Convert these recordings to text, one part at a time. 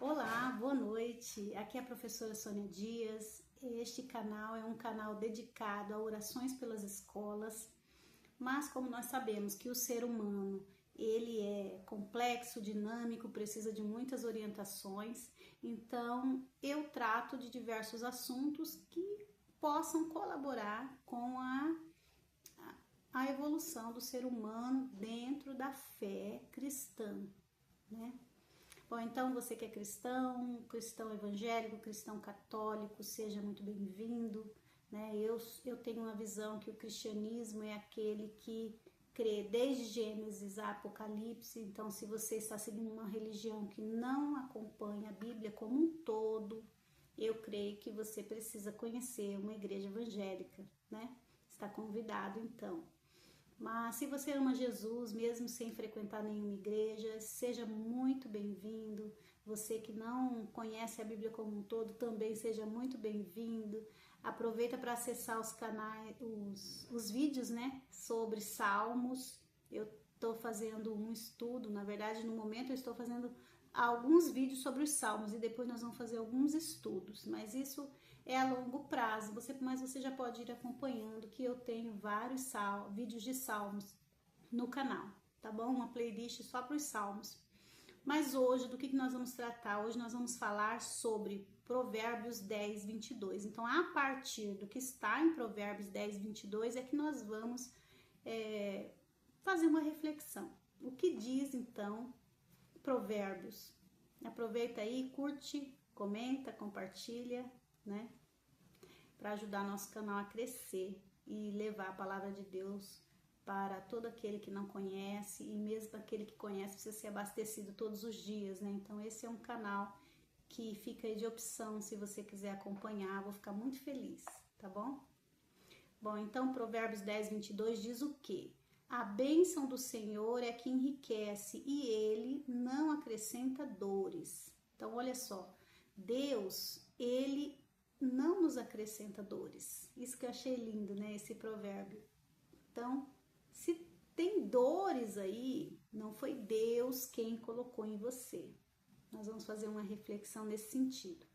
Olá, boa noite. Aqui é a professora Sônia Dias. Este canal é um canal dedicado a orações pelas escolas, mas como nós sabemos que o ser humano, ele é complexo, dinâmico, precisa de muitas orientações, então eu trato de diversos assuntos que possam colaborar com a evolução do ser humano dentro da fé cristã, né? Bom, então você que é cristão, cristão evangélico, cristão católico, seja muito bem-vindo, né? Eu tenho uma visão que o cristianismo é aquele que crê desde Gênesis a Apocalipse, então se você está seguindo uma religião que não acompanha a Bíblia como um todo, eu creio que você precisa conhecer uma igreja evangélica, né? Está convidado então. Mas se você ama Jesus, mesmo sem frequentar nenhuma igreja, seja muito bem-vindo. Você que não conhece a Bíblia como um todo, também seja muito bem-vindo. Aproveita para acessar os canais, os vídeos, né, sobre Salmos. Eu estou fazendo um estudo, na verdade, no momento eu estou fazendo alguns vídeos sobre os Salmos e depois nós vamos fazer alguns estudos, mas isso é a longo prazo. Mas você já pode ir acompanhando que eu tenho vários vídeos de Salmos no canal, tá bom? Uma playlist só para os Salmos. Mas hoje, do que nós vamos tratar? Hoje nós vamos falar sobre Provérbios 10, 22. Então, a partir do que está em Provérbios 10, 22 é que nós vamos fazer uma reflexão. O que diz, então, Provérbios? Aproveita aí, curte, comenta, compartilha, né? Para ajudar nosso canal a crescer e levar a palavra de Deus para todo aquele que não conhece e mesmo aquele que conhece precisa ser abastecido todos os dias, né? Então esse é um canal que fica aí de opção se você quiser acompanhar, vou ficar muito feliz, tá bom? Bom, então Provérbios 10, 22 diz o quê? A bênção do Senhor é que enriquece e ele não acrescenta dores. Então olha só, Deus, ele não nos acrescenta dores. Isso que eu achei lindo, né? Esse provérbio. Então, se tem dores aí, não foi Deus quem colocou em você. Nós vamos fazer uma reflexão nesse sentido.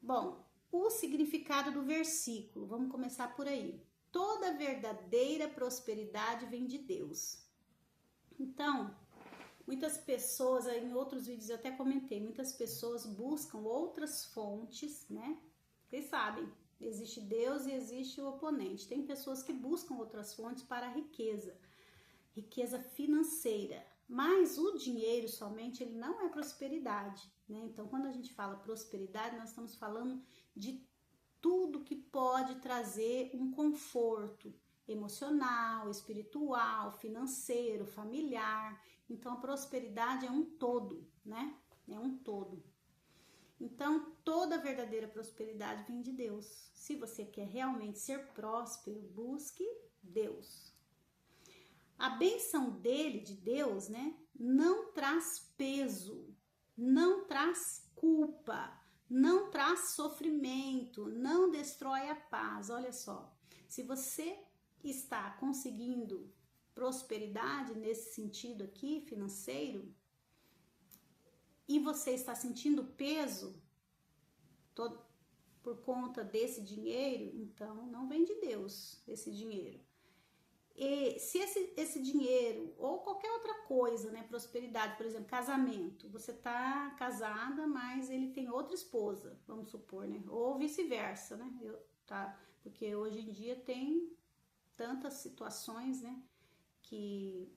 Bom, o significado do versículo, vamos começar por aí. Toda verdadeira prosperidade vem de Deus. Então, muitas pessoas, em outros vídeos eu até comentei, muitas pessoas buscam outras fontes, né? Vocês sabem, existe Deus e existe o oponente. Tem pessoas que buscam outras fontes para a riqueza, riqueza financeira. Mas o dinheiro somente, ele não é prosperidade, né? Então, quando a gente fala prosperidade, nós estamos falando de tudo que pode trazer um conforto emocional, espiritual, financeiro, familiar. Então, a prosperidade é um todo, né? É um todo. Então, toda verdadeira prosperidade vem de Deus. Se você quer realmente ser próspero, busque Deus. A bênção dele, de Deus, né, não traz peso, não traz culpa, não traz sofrimento, não destrói a paz. Olha só, se você está conseguindo prosperidade nesse sentido aqui, financeiro, e você está sentindo peso por conta desse dinheiro, então não vem de Deus esse dinheiro. E se esse dinheiro ou qualquer outra coisa, né, prosperidade, por exemplo, casamento, você tá casada, mas ele tem outra esposa, vamos supor, né, ou vice-versa, né, porque hoje em dia tem tantas situações, né, que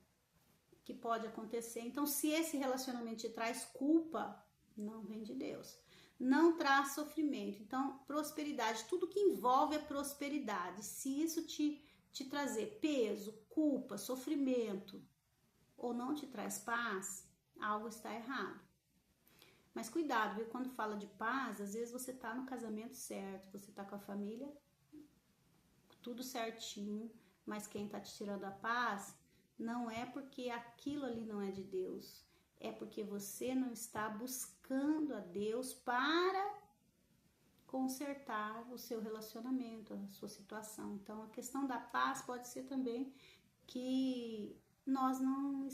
pode acontecer. Então, se esse relacionamento te traz culpa, não vem de Deus. Não traz sofrimento. Então, prosperidade, tudo que envolve a prosperidade, se isso te trazer peso, culpa, sofrimento, ou não te traz paz, algo está errado. Mas cuidado, viu? Quando fala de paz, às vezes você tá no casamento certo, você tá com a família, tudo certinho, mas quem tá te tirando a paz não é porque aquilo ali não é de Deus, é porque você não está buscando a Deus para consertar o seu relacionamento, a sua situação. Então, a questão da paz pode ser também que nós não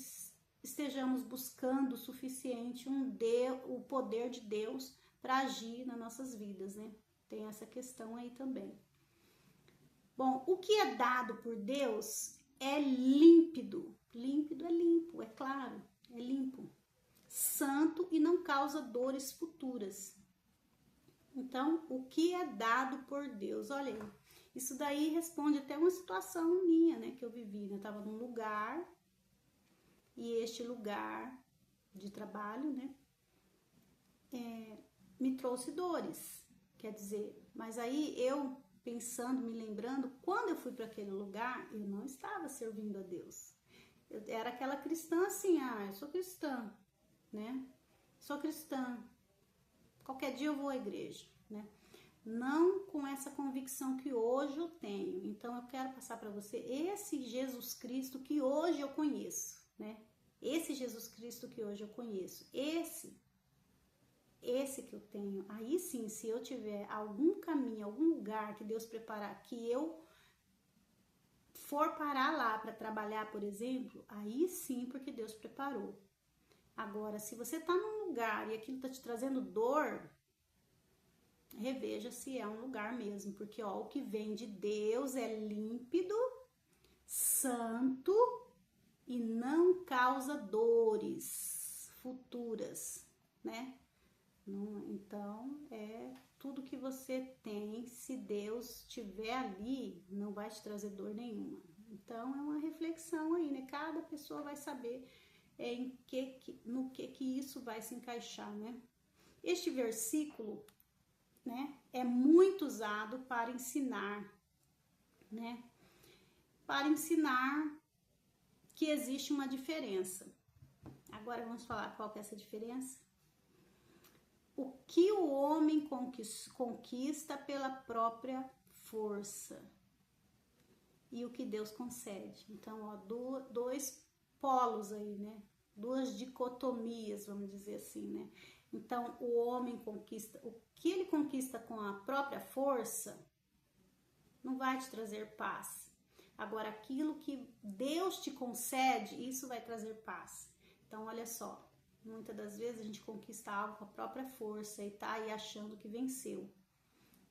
estejamos buscando o suficiente o poder de Deus para agir nas nossas vidas, né? Tem essa questão aí também. Bom, o que é dado por Deus é límpido. Límpido é limpo, é claro, é limpo. Santo e não causa dores futuras. Então, o que é dado por Deus? Olha aí, isso daí responde até uma situação minha, né, que eu vivi, né? Eu tava num lugar, e este lugar de trabalho, né, me trouxe dores, quer dizer, mas aí eu pensando, me lembrando, quando eu fui para aquele lugar, eu não estava servindo a Deus. Eu era aquela cristã assim, eu sou cristã, né? Sou cristã. Qualquer dia eu vou à igreja, né? Não com essa convicção que hoje eu tenho. Então eu quero passar para você esse Jesus Cristo que hoje eu conheço, né? Esse Jesus Cristo que hoje eu conheço. Esse que eu tenho. Aí sim, se eu tiver algum caminho, algum lugar que Deus preparar, que eu for parar lá para trabalhar, por exemplo, aí sim, porque Deus preparou. Agora, se você tá num lugar e aquilo tá te trazendo dor, reveja se é um lugar mesmo, porque ó, o que vem de Deus é límpido, santo e não causa dores futuras, né? Então, tudo que você tem, se Deus estiver ali, não vai te trazer dor nenhuma. Então, é uma reflexão aí, né? Cada pessoa vai saber no que isso vai se encaixar, né? Este versículo, né, é muito usado para ensinar, né? Para ensinar que existe uma diferença. Agora vamos falar qual que é essa diferença? O que o homem conquista pela própria força e o que Deus concede. Então, ó, dois polos aí, né? Duas dicotomias, vamos dizer assim, né? Então, o homem conquista, o que ele conquista com a própria força não vai te trazer paz. Agora, aquilo que Deus te concede, isso vai trazer paz. Então, olha só, muitas das vezes a gente conquista algo com a própria força e tá aí achando que venceu.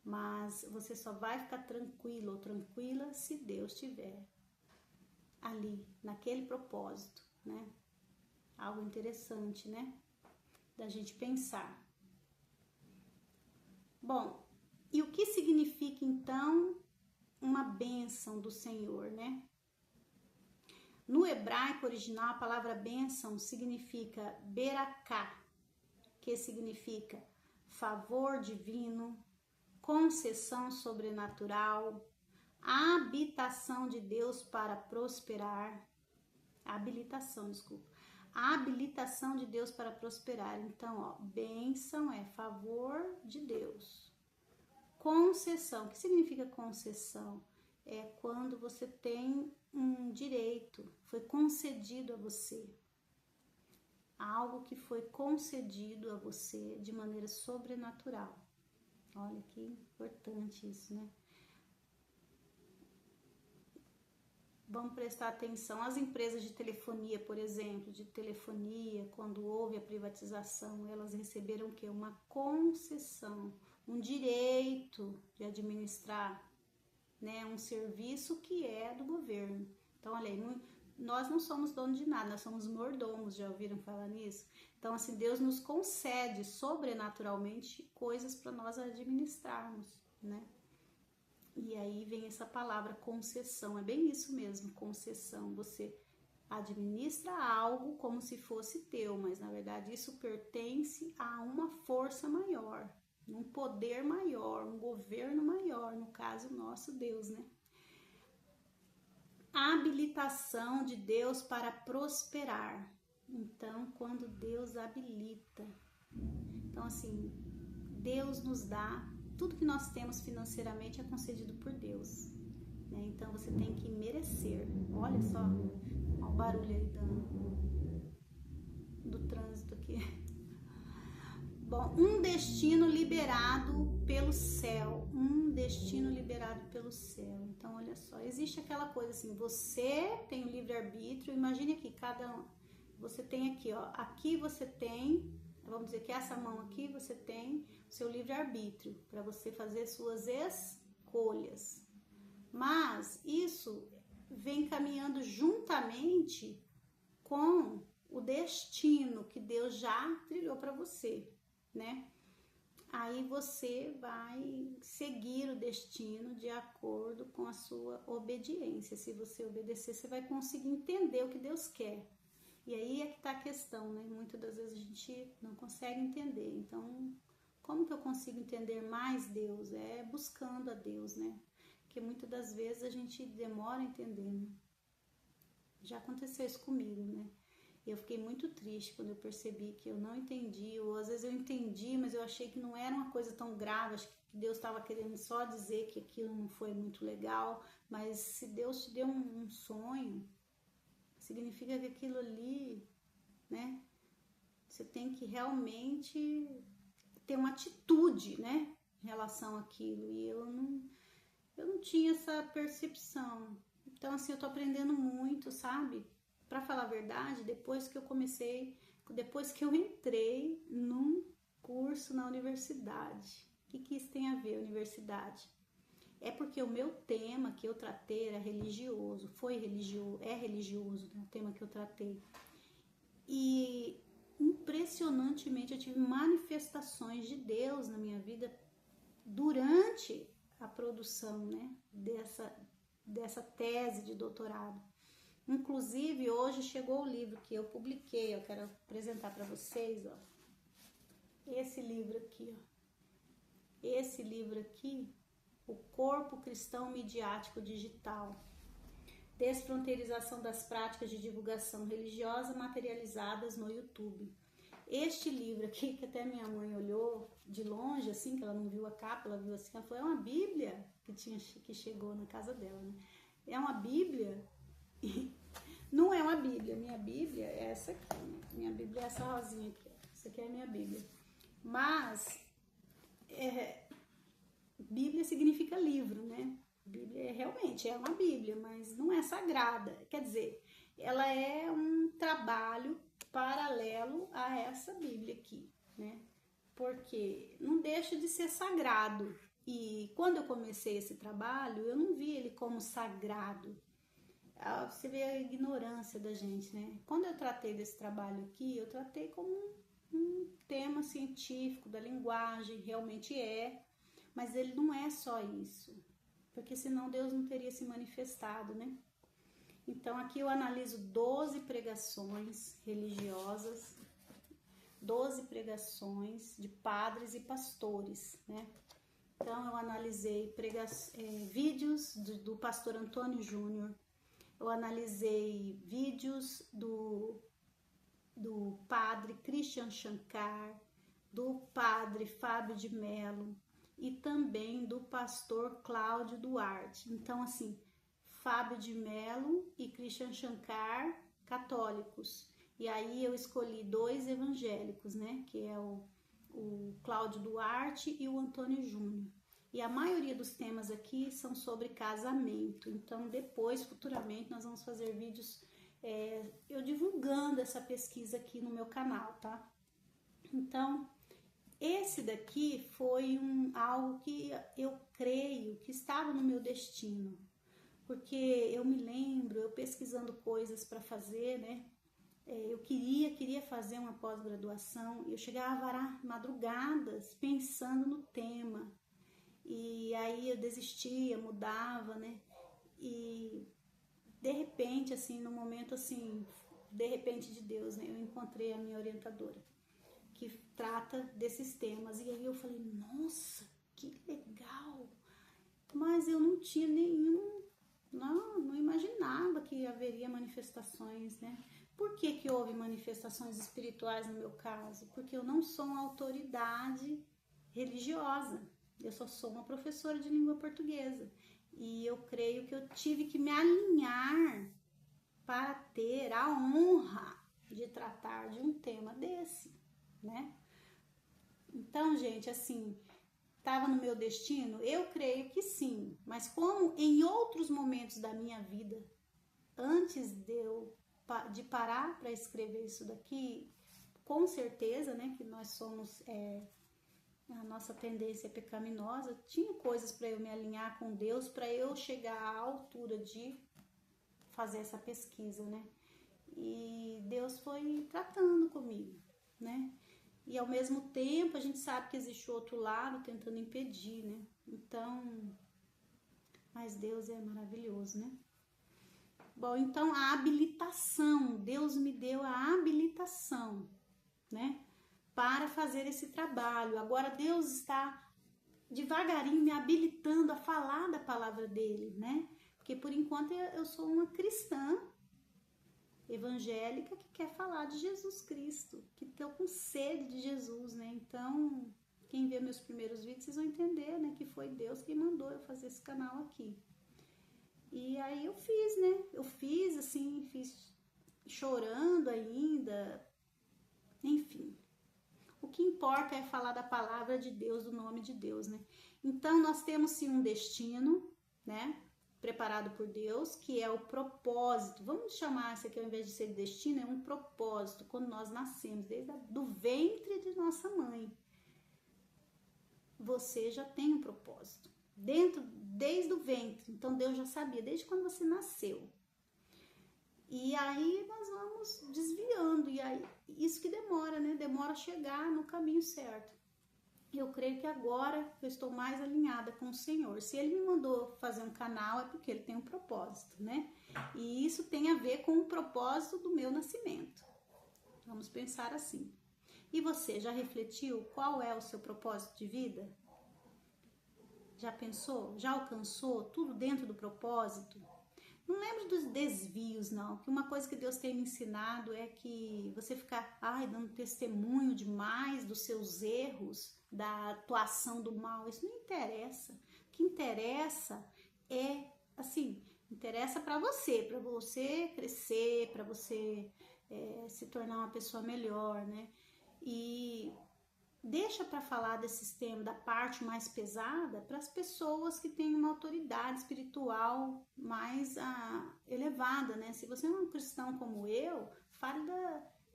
Mas você só vai ficar tranquilo ou tranquila se Deus estiver ali, naquele propósito, né? Algo interessante, né? Da gente pensar. Bom, e o que significa então uma bênção do Senhor, né? No hebraico original, a palavra bênção significa beraká, que significa favor divino, concessão sobrenatural, habitação de Deus para prosperar, a habilitação de Deus para prosperar. Então, ó, bênção é favor de Deus. Concessão, o que significa concessão? É quando você tem um direito, foi concedido a você. Algo que foi concedido a você de maneira sobrenatural. Olha que importante isso, né? Vamos prestar atenção. As empresas de telefonia, por exemplo, quando houve a privatização, elas receberam o quê? Uma concessão, um direito de administrar, né, um serviço que é do governo. Então, olha aí, nós não somos donos de nada, nós somos mordomos, já ouviram falar nisso? Então, assim, Deus nos concede sobrenaturalmente coisas para nós administrarmos, né? E aí vem essa palavra concessão, é bem isso mesmo, concessão. Você administra algo como se fosse teu, mas na verdade isso pertence a uma força maior, um poder maior, um governo maior, no caso nosso Deus, né? A habilitação de Deus para prosperar. Então, quando Deus habilita, então assim, Deus nos dá, tudo que nós temos financeiramente é concedido por Deus, né? Então você tem que merecer. Olha só, olha o barulho aí do trânsito aqui. Bom, um destino liberado pelo céu, Então, olha só, existe aquela coisa assim, você tem o livre-arbítrio, imagine aqui, você tem aqui, ó, aqui você tem, vamos dizer que essa mão aqui você tem o seu livre-arbítrio para você fazer suas escolhas. Mas isso vem caminhando juntamente com o destino que Deus já trilhou para você, né? Aí você vai seguir o destino de acordo com a sua obediência. Se você obedecer, você vai conseguir entender o que Deus quer. E aí é que tá a questão, né? Muitas das vezes a gente não consegue entender. Então, como que eu consigo entender mais Deus? É buscando a Deus, né? Porque muitas das vezes a gente demora a entender, né? Já aconteceu isso comigo, né? Eu fiquei muito triste quando eu percebi que eu não entendi, ou às vezes eu entendi, mas eu achei que não era uma coisa tão grave, acho que Deus estava querendo só dizer que aquilo não foi muito legal, mas se Deus te deu um sonho, significa que aquilo ali, né, você tem que realmente ter uma atitude, né, em relação àquilo, e eu não tinha essa percepção. Então, assim, eu tô aprendendo muito, sabe? Pra falar a verdade, depois que eu entrei num curso na universidade. O que isso tem a ver, universidade? É porque o meu tema que eu tratei era religioso, é religioso, né, o tema que eu tratei. E impressionantemente eu tive manifestações de Deus na minha vida durante a produção, né, dessa tese de doutorado. Inclusive, hoje chegou o livro que eu publiquei, eu quero apresentar para vocês, ó. Esse livro aqui, ó. Esse livro aqui, O Corpo Cristão Midiático Digital. Desfronteirização das práticas de divulgação religiosa materializadas no YouTube. Este livro aqui, que até minha mãe olhou de longe, assim, que ela não viu a capa, ela viu assim, ela falou, é uma Bíblia que chegou na casa dela, né? É uma Bíblia. Não é uma Bíblia, minha Bíblia é essa aqui, né? Minha Bíblia é essa rosinha aqui, essa aqui é a minha Bíblia. Mas, Bíblia significa livro, né? Bíblia realmente é uma Bíblia, mas não é sagrada. Quer dizer, ela é um trabalho paralelo a essa Bíblia aqui, né? Porque não deixa de ser sagrado. E quando eu comecei esse trabalho, eu não vi ele como sagrado. Você vê a ignorância da gente, né? Quando eu tratei desse trabalho aqui, eu tratei como um tema científico da linguagem, realmente é, mas ele não é só isso, porque senão Deus não teria se manifestado, né? Então aqui eu analiso 12 pregações religiosas, 12 pregações de padres e pastores, né? Então eu analisei vídeos do pastor Antônio Júnior, eu analisei vídeos do padre Christian Shankar, do padre Fábio de Mello e também do pastor Cláudio Duarte. Então, assim, Fábio de Mello e Christian Shankar, católicos. E aí eu escolhi 2 evangélicos, né? Que é o Cláudio Duarte e o Antônio Júnior. E a maioria dos temas aqui são sobre casamento. Então, depois, futuramente, nós vamos fazer vídeos eu divulgando essa pesquisa aqui no meu canal, tá? Então, esse daqui foi algo que eu creio que estava no meu destino. Porque eu me lembro, eu pesquisando coisas para fazer, né? Eu queria fazer uma pós-graduação. Eu chegava a varar madrugadas pensando no tema. E aí eu desistia, mudava, né? E de repente, assim, no momento assim, de repente de Deus, né? Eu encontrei a minha orientadora, que trata desses temas. E aí eu falei, nossa, que legal! Mas eu não tinha não imaginava que haveria manifestações, né? Por que houve manifestações espirituais no meu caso? Porque eu não sou uma autoridade religiosa. Eu só sou uma professora de língua portuguesa. E eu creio que eu tive que me alinhar para ter a honra de tratar de um tema desse, né? Então, gente, assim, estava no meu destino? Eu creio que sim. Mas como em outros momentos da minha vida, antes de eu de parar para escrever isso daqui, com certeza, né, que nós somos, a nossa tendência é pecaminosa, tinha coisas para eu me alinhar com Deus, para eu chegar à altura de fazer essa pesquisa, né? E Deus foi tratando comigo, né? E ao mesmo tempo a gente sabe que existe o outro lado tentando impedir, né? Então, mas Deus é maravilhoso, né? Bom, então a habilitação, Deus me deu a habilitação, né? Para fazer esse trabalho. Agora Deus está devagarinho me habilitando a falar da palavra dele, né? Porque por enquanto eu sou uma cristã evangélica que quer falar de Jesus Cristo, que estou com sede de Jesus, né? Então, quem vê meus primeiros vídeos, vocês vão entender, né? Que foi Deus quem mandou eu fazer esse canal aqui. E aí eu fiz, né? Eu fiz assim, fiz chorando ainda, enfim. O que importa é falar da palavra de Deus, do nome de Deus, né? Então, nós temos sim um destino, né? Preparado por Deus, que é o propósito. Vamos chamar isso aqui, ao invés de ser destino, é um propósito. Quando nós nascemos, desde do ventre de nossa mãe, você já tem um propósito. Desde o ventre. Então, Deus já sabia, desde quando você nasceu. E aí, nós vamos desviando. E aí, isso que demora, né? Demora a chegar no caminho certo. Eu creio que agora eu estou mais alinhada com o Senhor. Se Ele me mandou fazer um canal, é porque Ele tem um propósito, né? E isso tem a ver com o propósito do meu nascimento. Vamos pensar assim. E você, já refletiu qual é o seu propósito de vida? Já pensou? Já alcançou tudo dentro do propósito? Não lembro dos desvios, não. Que uma coisa que Deus tem me ensinado é que você ficar dando testemunho demais dos seus erros, da atuação do mal, isso não interessa. O que interessa é, assim, interessa para você crescer, para você se tornar uma pessoa melhor, né? E deixa para falar desses temas, da parte mais pesada, para as pessoas que têm uma autoridade espiritual mais elevada, né? Se você não é um cristão como eu, fale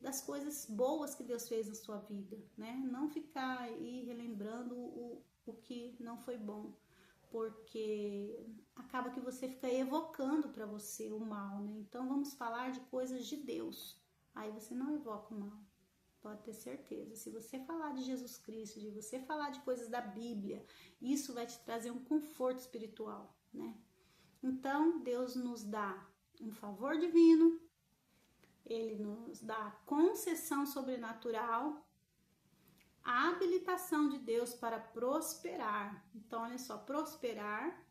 das coisas boas que Deus fez na sua vida, né? Não ficar aí relembrando o que não foi bom, porque acaba que você fica evocando para você o mal, né? Então vamos falar de coisas de Deus, aí você não evoca o mal. Pode ter certeza, se você falar de Jesus Cristo, de você falar de coisas da Bíblia, isso vai te trazer um conforto espiritual, né? Então, Deus nos dá um favor divino, Ele nos dá a concessão sobrenatural, a habilitação de Deus para prosperar. Então, olha só, prosperar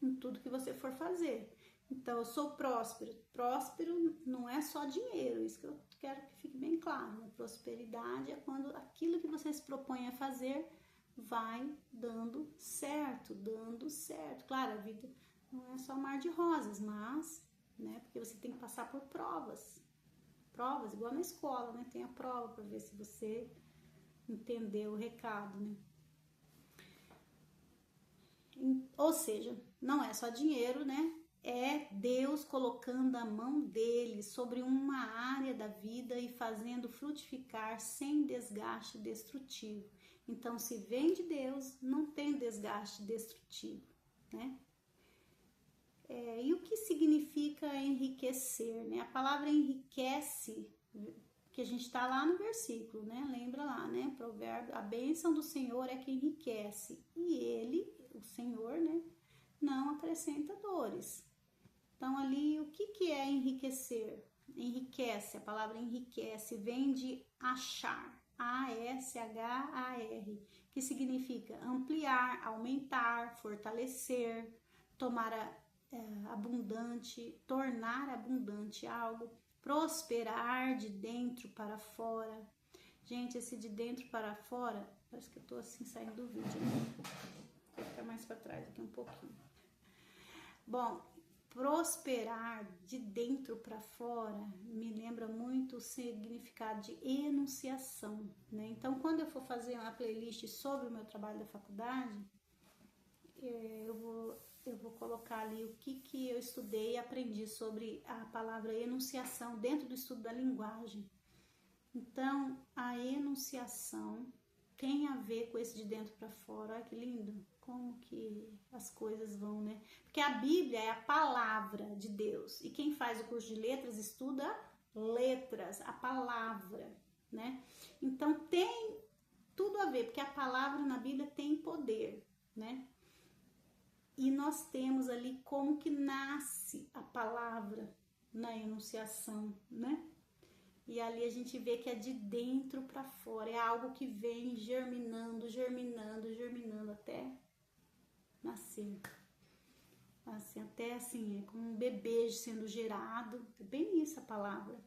em tudo que você for fazer. Então, eu sou próspero. Próspero não é só dinheiro, isso que eu quero que fique bem claro. Né? Prosperidade é quando aquilo que você se propõe a fazer vai dando certo, dando certo. Claro, a vida não é só mar de rosas, mas, né, porque você tem que passar por provas. Provas, igual na escola, né? Tem a prova para ver se você entendeu o recado, né? Ou seja, não é só dinheiro, né? É Deus colocando a mão dele sobre uma área da vida e fazendo frutificar sem desgaste destrutivo. Então, se vem de Deus, não tem desgaste destrutivo, né? E o que significa enriquecer, né? A palavra enriquece, que a gente está lá no versículo, né? Lembra lá, né? Provérbio, a bênção do Senhor é que enriquece. E Ele, o Senhor, né? Não acrescenta dores. Então, ali, o que é enriquecer? Enriquece, a palavra enriquece vem de achar, A-S-H-A-R, que significa ampliar, aumentar, fortalecer, abundante, tornar abundante algo, prosperar de dentro para fora. Gente, esse de dentro para fora, parece que eu tô assim saindo do vídeo, né? Vou ficar mais para trás aqui um pouquinho. Bom, prosperar de dentro para fora me lembra muito o significado de enunciação, né? Então, quando eu for fazer uma playlist sobre o meu trabalho da faculdade, eu vou eu vou colocar ali o que eu estudei e aprendi sobre a palavra enunciação dentro do estudo da linguagem. Então, a enunciação tem a ver com esse de dentro para fora. Olha que lindo, como que as coisas vão, né? Porque a Bíblia é a palavra de Deus. E quem faz o curso de letras estuda letras, a palavra, né? Então, tem tudo a ver, porque a palavra na Bíblia tem poder, né? E nós temos ali como que nasce a palavra na enunciação, né? E ali a gente vê que é de dentro para fora, é algo que vem germinando, germinando, germinando até nascer. Assim, até assim, é como um bebê sendo gerado, é bem isso a palavra.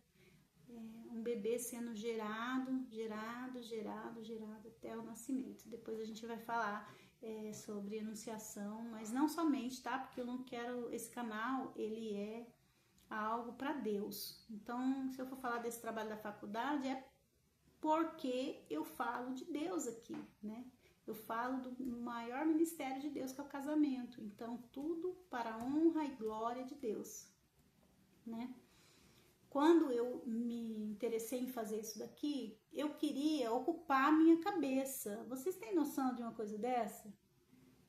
É um bebê sendo gerado, gerado, gerado, gerado até o nascimento. Depois a gente vai falar sobre enunciação, mas não somente, tá? Porque eu não quero, esse canal, ele é algo para Deus. Então, se eu for falar desse trabalho da faculdade, é porque eu falo de Deus aqui, né? Eu falo do maior ministério de Deus, que é o casamento. Então, tudo para a honra e glória de Deus, né? Quando eu me interessei em fazer isso daqui, eu queria ocupar a minha cabeça. Vocês têm noção de uma coisa dessa?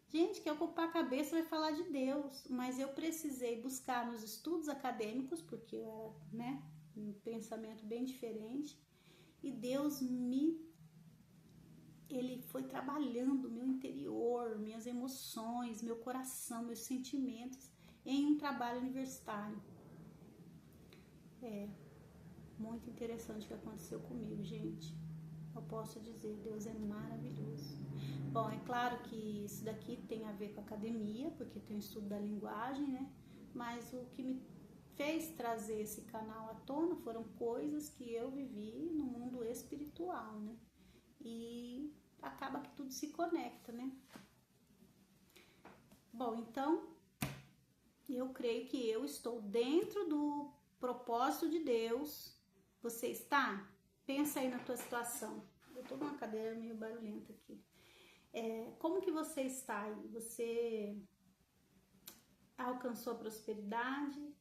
Gente, que ocupar a cabeça vai falar de Deus, mas eu precisei buscar nos estudos acadêmicos, porque eu era, né, um pensamento bem diferente, e Deus ele foi trabalhando meu interior, minhas emoções, meu coração, meus sentimentos em um trabalho universitário. É muito interessante o que aconteceu comigo, gente. Eu posso dizer, Deus é maravilhoso. Bom, é claro que isso daqui tem a ver com a academia, porque tem o estudo da linguagem, né? Mas o que me fez trazer esse canal à tona foram coisas que eu vivi no mundo espiritual, né? E acaba que tudo se conecta, né? Bom, então, eu creio que eu estou dentro do propósito de Deus. Você está? Pensa aí na tua situação. Eu tô numa cadeira meio barulhenta aqui. Como que você está aí? Você alcançou a prosperidade?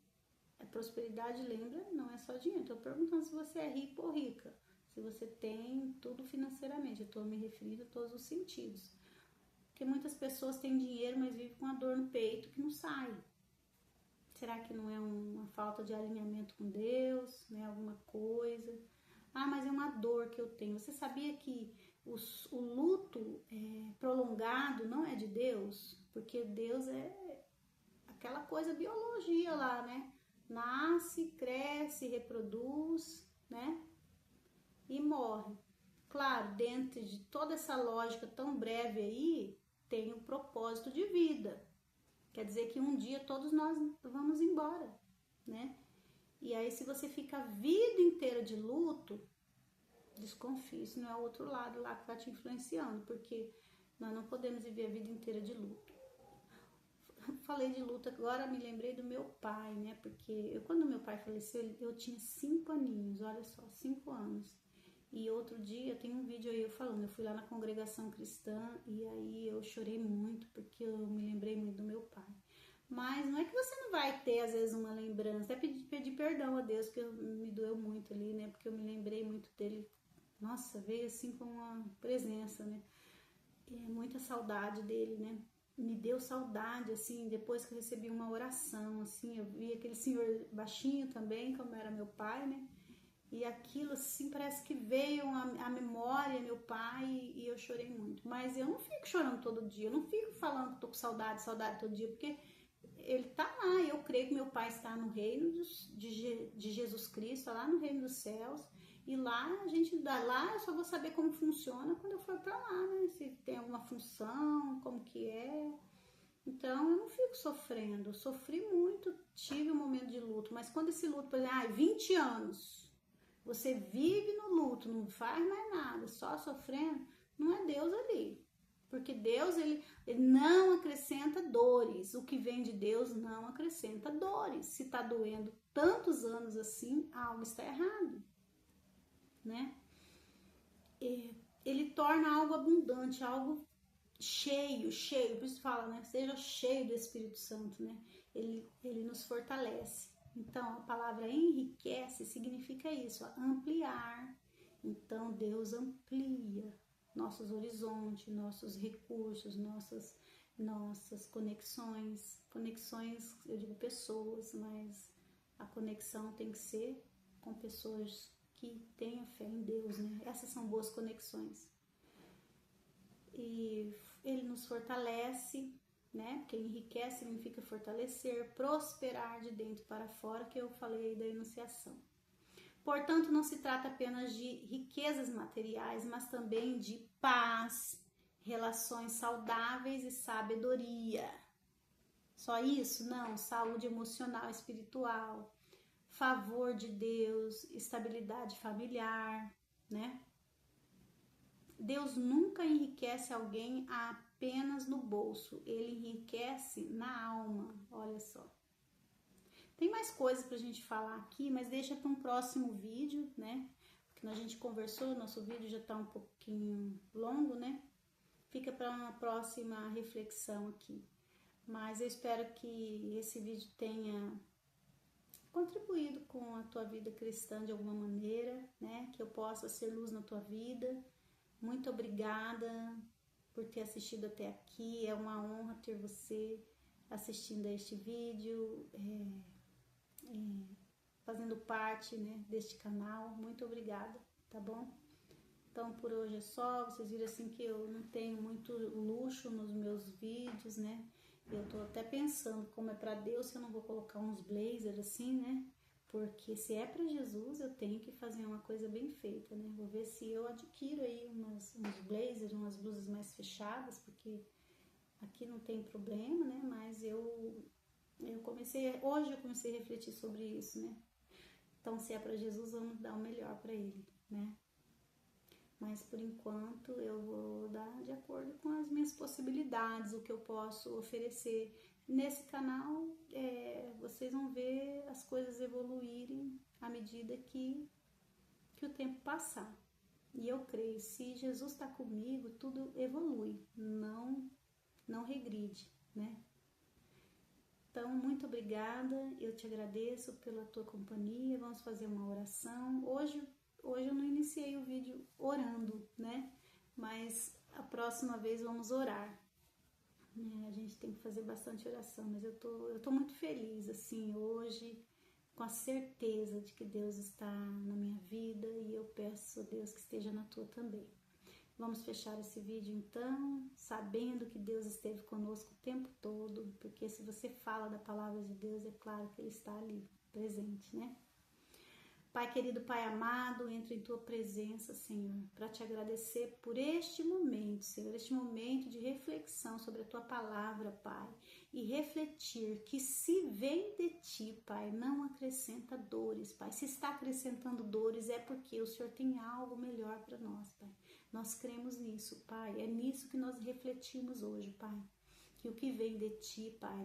A prosperidade, lembra, não é só dinheiro. Estou perguntando se você é rico ou rica. Se você tem tudo financeiramente. Eu estou me referindo a todos os sentidos. Porque muitas pessoas têm dinheiro, mas vivem com a dor no peito que não sai. Será que não é uma falta de alinhamento com Deus, né? Alguma coisa? Ah, mas é uma dor que eu tenho. Você sabia que o luto prolongado não é de Deus? Porque Deus é aquela coisa biologia lá, né? Nasce, cresce, reproduz, né? E morre. Claro, dentro de toda essa lógica tão breve aí, tem um propósito de vida. Quer dizer que um dia todos nós vamos embora, né? E aí, se você fica a vida inteira de luto, desconfie, isso não é o outro lado lá que está te influenciando, porque nós não podemos viver a vida inteira de luto. Falei de luto, agora me lembrei do meu pai, né? Porque quando meu pai faleceu, eu tinha 5 aninhos, olha só, 5 anos. E outro dia, tem um vídeo aí eu falando, eu fui lá na congregação cristã e aí eu chorei muito, porque eu me lembrei muito do meu pai. Mas não é que você não vai ter, às vezes, uma lembrança, é pedir perdão a Deus, que me doeu muito ali, né? Porque eu me lembrei muito dele, nossa, veio assim com uma presença, né? Muita saudade dele, né? Me deu saudade, assim, depois que eu recebi uma oração, assim, eu vi aquele senhor baixinho também, como era meu pai, né? E aquilo, assim, parece que veio a memória, meu pai, e eu chorei muito. Mas eu não fico chorando todo dia, eu não fico falando que tô com saudade todo dia, porque ele tá lá, e eu creio que meu pai está no reino de Jesus Cristo, lá no reino dos céus, e lá lá eu só vou saber como funciona quando eu for pra lá, né? Se tem alguma função, como que é. Então, eu não fico sofrendo, eu sofri muito, tive um momento de luto, mas quando esse luto, por exemplo, 20 anos, você vive no luto, não faz mais nada, só sofrendo, não é Deus ali. Porque Deus, ele não acrescenta dores. O que vem de Deus não acrescenta dores. Se tá doendo tantos anos assim, algo está errado, né? Ele torna algo abundante, algo cheio, por isso fala, né? Seja cheio do Espírito Santo, né? Ele nos fortalece. Então, a palavra enriquece significa isso, ampliar. Então, Deus amplia nossos horizontes, nossos recursos, nossas conexões. Conexões, eu digo pessoas, mas a conexão tem que ser com pessoas que tenham fé em Deus, né? Essas são boas conexões. E ele nos fortalece, né? Porque enriquece significa fortalecer, prosperar de dentro para fora, que eu falei aí da enunciação. Portanto, não se trata apenas de riquezas materiais, mas também de paz, relações saudáveis e sabedoria. Só isso? Não, saúde emocional, espiritual, favor de Deus, estabilidade familiar, né? Deus nunca enriquece alguém apenas no bolso, ele enriquece na alma, olha só. Tem mais coisas pra gente falar aqui, mas deixa para um próximo vídeo, né? Porque a gente conversou, nosso vídeo já tá um pouquinho longo, né? Fica para uma próxima reflexão aqui. Mas eu espero que esse vídeo tenha contribuído com a tua vida cristã de alguma maneira, né? Que eu possa ser luz na tua vida. Muito obrigada por ter assistido até aqui. É uma honra ter você assistindo a este vídeo, fazendo parte, né, deste canal. Muito obrigada, tá bom? Então, por hoje é só. Vocês viram assim que eu não tenho muito luxo nos meus vídeos, né? Eu tô até pensando, como é para Deus, se eu não vou colocar uns blazers assim, né? Porque se é para Jesus, eu tenho que fazer uma coisa bem feita, né? Vou ver se eu adquiro aí uns blazers, umas blusas mais fechadas, porque aqui não tem problema, né? Mas hoje eu comecei a refletir sobre isso, né? Então, se é para Jesus, vamos dar o melhor para ele, né? Mas por enquanto eu vou dar de acordo com as minhas possibilidades, o que eu posso oferecer. Nesse canal vocês vão ver as coisas evoluírem à medida que o tempo passar. E eu creio, se Jesus está comigo, tudo evolui, não regride, né? Então, muito obrigada, eu te agradeço pela tua companhia, vamos fazer uma oração. Hoje eu não iniciei o vídeo orando, né? Mas a próxima vez vamos orar. A gente tem que fazer bastante oração, mas eu tô muito feliz, assim, hoje, com a certeza de que Deus está na minha vida e eu peço a Deus que esteja na tua também. Vamos fechar esse vídeo então, sabendo que Deus esteve conosco o tempo todo, porque se você fala da palavra de Deus, é claro que Ele está ali, presente, né? Pai querido, Pai amado, entro em Tua presença, Senhor, para te agradecer por este momento, Senhor, este momento de reflexão sobre a Tua palavra, Pai, e refletir que se vem de Ti, Pai, não acrescenta dores, Pai. Se está acrescentando dores é porque o Senhor tem algo melhor para nós, Pai. Nós cremos nisso, Pai. É nisso que nós refletimos hoje, Pai. Que o que vem de Ti, Pai,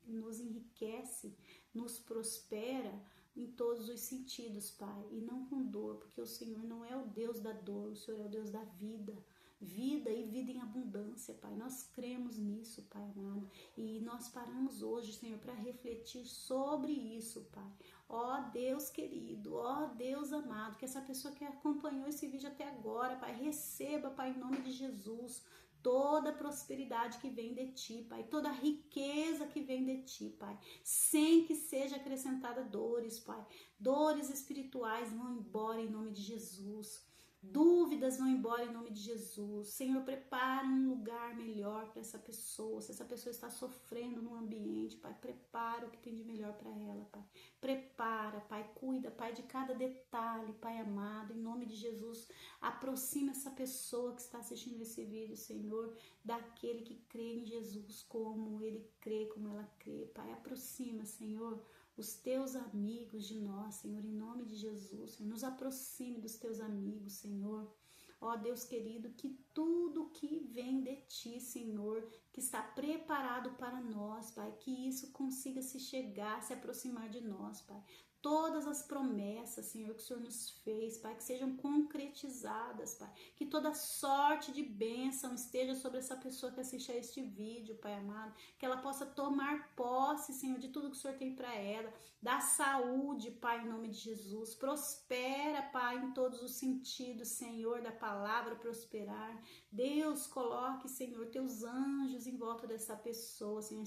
nos enriquece, nos prospera em todos os sentidos, Pai. E não com dor, porque o Senhor não é o Deus da dor, o Senhor é o Deus da vida. Vida e vida em abundância, Pai. Nós cremos nisso, Pai amado. E nós paramos hoje, Senhor, para refletir sobre isso, Pai. Ó Deus querido, ó Deus amado, que essa pessoa que acompanhou esse vídeo até agora, Pai, receba, Pai, em nome de Jesus, toda a prosperidade que vem de Ti, Pai, toda a riqueza que vem de Ti, Pai, sem que seja acrescentada dores, Pai. Dores espirituais vão embora em nome de Jesus. Dúvidas vão embora em nome de Jesus. Senhor, prepara um lugar melhor para essa pessoa. Se essa pessoa está sofrendo no ambiente, Pai, prepara o que tem de melhor para ela, Pai. Prepara, Pai, cuida, Pai, de cada detalhe, Pai amado, em nome de Jesus. Aproxima essa pessoa que está assistindo esse vídeo, Senhor, daquele que crê em Jesus como ele crê, como ela crê, Pai. Aproxima, Senhor, os teus amigos de nós, Senhor, em nome de Jesus, Senhor, nos aproxime dos teus amigos, Senhor. Ó Deus querido, que tudo que vem de Ti, Senhor, que está preparado para nós, Pai, que isso consiga se chegar, se aproximar de nós, Pai. todas as promessas, Senhor, que o Senhor nos fez, Pai, que sejam concretizadas, Pai. Que toda sorte de bênção esteja sobre essa pessoa que assiste a este vídeo, Pai amado. Que ela possa tomar posse, Senhor, de tudo que o Senhor tem para ela. Dá saúde, Pai, em nome de Jesus. Prospera, Pai, em todos os sentidos, Senhor, da palavra prosperar. Deus, coloque, Senhor, teus anjos em volta dessa pessoa, Senhor.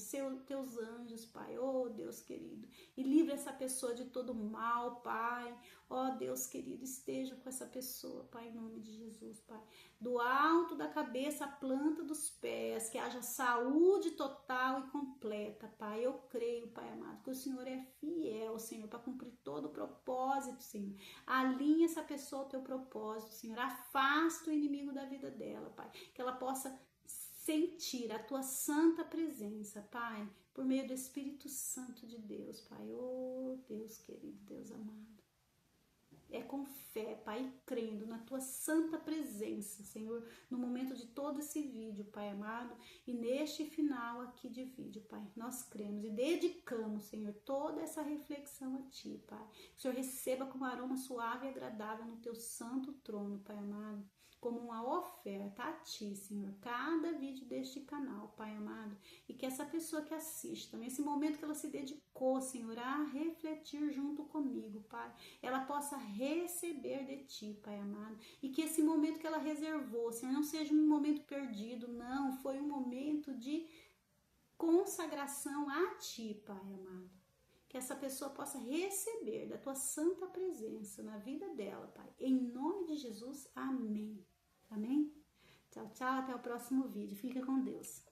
Teus anjos, Pai. Oh, Deus querido. E livre essa pessoa de todo mal, Pai. Ó Deus querido, esteja com essa pessoa, Pai, em nome de Jesus, Pai. Do alto da cabeça à planta dos pés, que haja saúde total e completa, Pai. Eu creio, Pai amado, que o Senhor é fiel, Senhor, para cumprir todo o propósito, Senhor. Alinha essa pessoa ao teu propósito, Senhor. Afasta o inimigo da vida dela, Pai. Que ela possa sentir a tua santa presença, Pai, por meio do Espírito Santo de Deus, Pai. Oh, Deus querido, Deus amado. É com fé, Pai, crendo na tua santa presença, Senhor, no momento de todo esse vídeo, Pai amado, e neste final aqui de vídeo, Pai, nós cremos e dedicamos, Senhor, toda essa reflexão a Ti, Pai. Que o Senhor receba com um aroma suave e agradável no teu santo trono, Pai amado, como uma oferta a Ti, Senhor, cada vídeo deste canal, Pai amado, e que essa pessoa que assista, nesse momento que ela se dedicou, Senhor, a refletir junto comigo, Pai, ela possa receber de Ti, Pai amado, e que esse momento que ela reservou, Senhor, não seja um momento perdido, não, foi um momento de consagração a Ti, Pai amado. Que essa pessoa possa receber da Tua santa presença na vida dela, Pai. Em nome de Jesus, amém. Amém? Tchau, tchau, até o próximo vídeo. Fica com Deus.